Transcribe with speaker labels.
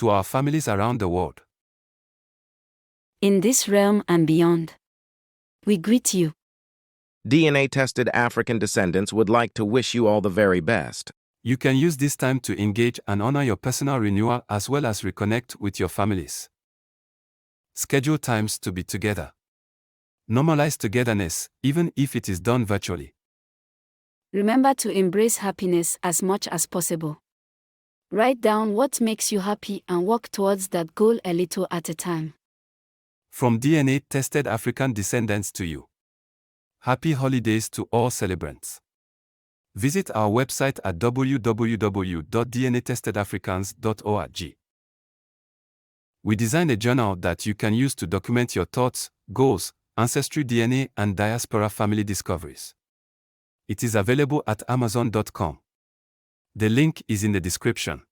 Speaker 1: to our families around the world.
Speaker 2: In this realm and beyond, we greet you.
Speaker 3: DNA-tested African descendants would like to wish you all the very best.
Speaker 1: You can use this time to engage and honor your personal renewal as well as reconnect with your families. Schedule times to be together. Normalize togetherness, even if it is done virtually.
Speaker 2: Remember to embrace happiness as much as possible. Write down what makes you happy and work towards that goal a little at a time.
Speaker 1: From DNA-tested African descendants to you. Happy holidays to all celebrants. Visit our website at www.dnatestedafricans.org. We designed a journal that you can use to document your thoughts, goals, ancestry DNA, and diaspora family discoveries. It is available at amazon.com. The link is in the description.